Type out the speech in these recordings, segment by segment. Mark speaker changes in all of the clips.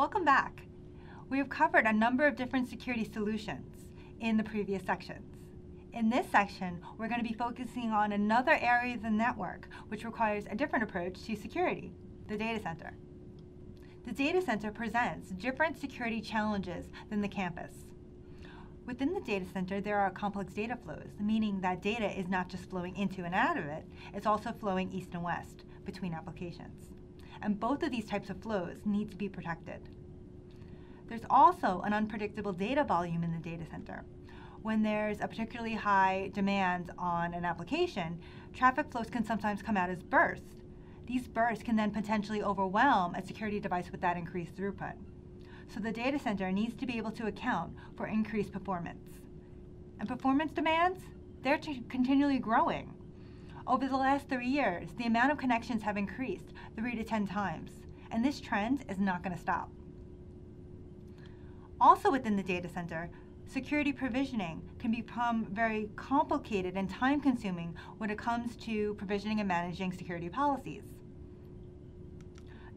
Speaker 1: Welcome back. We have covered a number of different security solutions in the previous sections. In this section, we're going to be focusing on another area of the network which requires a different approach to security, the data center. The data center presents different security challenges than the campus. Within the data center, there are complex data flows, meaning that data is not just flowing into and out of it, it's also flowing east and west between applications. And both of these types of flows need to be protected. There's also an unpredictable data volume in the data center. When there's a particularly high demand on an application, traffic flows can sometimes come out as bursts. These bursts can then potentially overwhelm a security device with that increased throughput. So the data center needs to be able to account for increased performance. And performance demands, they're continually growing. Over the last 3 years, the amount of connections have increased 3 to 10 times, and this trend is not going to stop. Also within the data center, security provisioning can become very complicated and time-consuming when it comes to provisioning and managing security policies.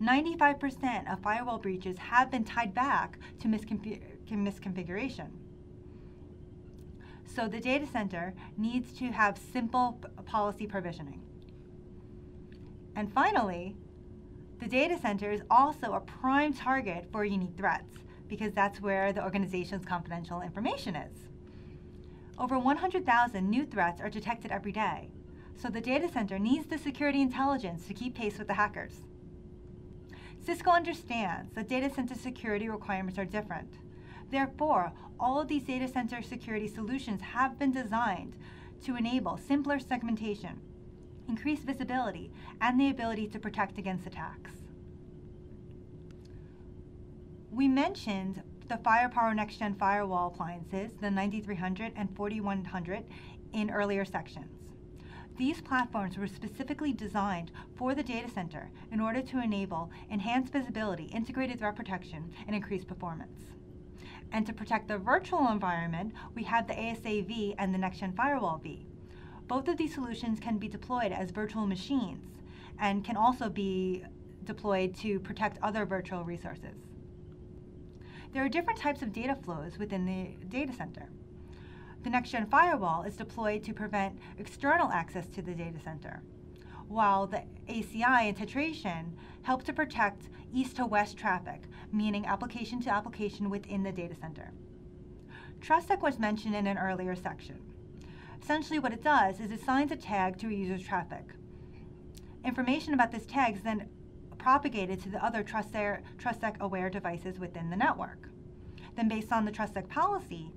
Speaker 1: 95% of firewall breaches have been tied back to misconfiguration. So the data center needs to have simple policy provisioning. And finally, the data center is also a prime target for unique threats, because that's where the organization's confidential information is. Over 100,000 new threats are detected every day, so the data center needs the security intelligence to keep pace with the hackers. Cisco understands that data center security requirements are different. Therefore, all of these data center security solutions have been designed to enable simpler segmentation, increased visibility, and the ability to protect against attacks. We mentioned the Firepower Next-Gen Firewall appliances, the 9300 and 4100, in earlier sections. These platforms were specifically designed for the data center in order to enable enhanced visibility, integrated threat protection, and increased performance. And to protect the virtual environment, we have the ASA-V and the Next-Gen Firewall V. Both of these solutions can be deployed as virtual machines and can also be deployed to protect other virtual resources. There are different types of data flows within the data center. The Next-Gen Firewall is deployed to prevent external access to the data center, while the ACI and Tetration help to protect east to west traffic, meaning application to application within the data center. TrustSec was mentioned in an earlier section. Essentially what it does is it assigns a tag to a user's traffic. Information about this tag is then propagated to the other TrustSec-aware devices within the network. Then based on the TrustSec policy,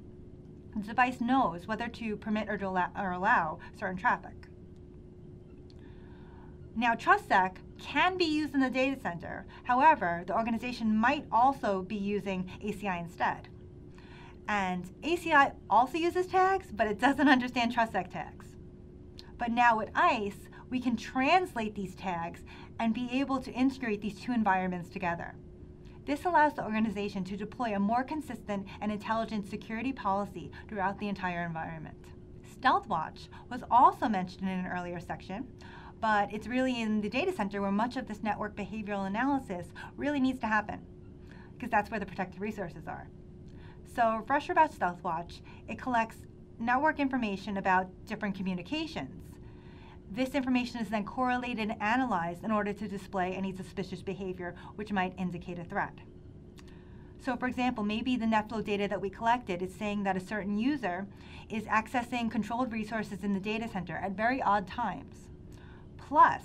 Speaker 1: the device knows whether to permit or allow certain traffic. Now, TrustSec can be used in the data center. However, the organization might also be using ACI instead. And ACI also uses tags, but it doesn't understand TrustSec tags. But now with ICE, we can translate these tags and be able to integrate these two environments together. This allows the organization to deploy a more consistent and intelligent security policy throughout the entire environment. StealthWatch was also mentioned in an earlier section, but it's really in the data center where much of this network behavioral analysis really needs to happen, because that's where the protected resources are. So a refresher about StealthWatch, it collects network information about different communications. This information is then correlated and analyzed in order to display any suspicious behavior which might indicate a threat. So for example, maybe the NetFlow data that we collected is saying that a certain user is accessing controlled resources in the data center at very odd times. Plus,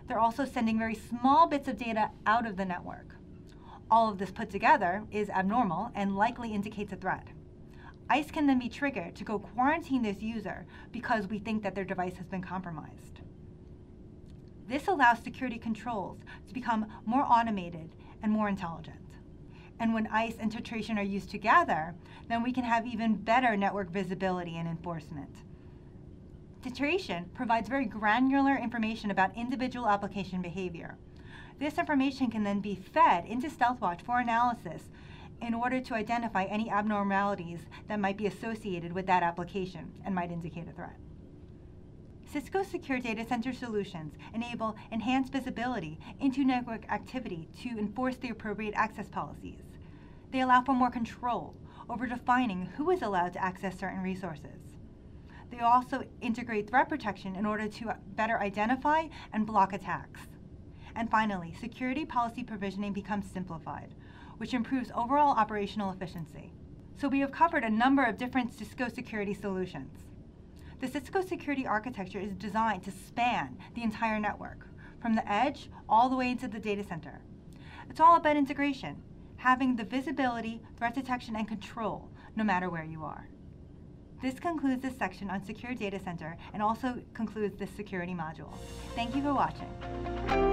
Speaker 1: they're also sending very small bits of data out of the network. All of this put together is abnormal and likely indicates a threat. ICE can then be triggered to go quarantine this user because we think that their device has been compromised. This allows security controls to become more automated and more intelligent. And when ICE and Tetration are used together, then we can have even better network visibility and enforcement. Tetration provides very granular information about individual application behavior. This information can then be fed into StealthWatch for analysis in order to identify any abnormalities that might be associated with that application and might indicate a threat. Cisco Secure Data Center solutions enable enhanced visibility into network activity to enforce the appropriate access policies. They allow for more control over defining who is allowed to access certain resources. They also integrate threat protection in order to better identify and block attacks. And finally, security policy provisioning becomes simplified, which improves overall operational efficiency. So we have covered a number of different Cisco security solutions. The Cisco security architecture is designed to span the entire network, from the edge all the way into the data center. It's all about integration, having the visibility, threat detection, and control no matter where you are. This concludes this section on Secure Data Center and also concludes this security module. Thank you for watching.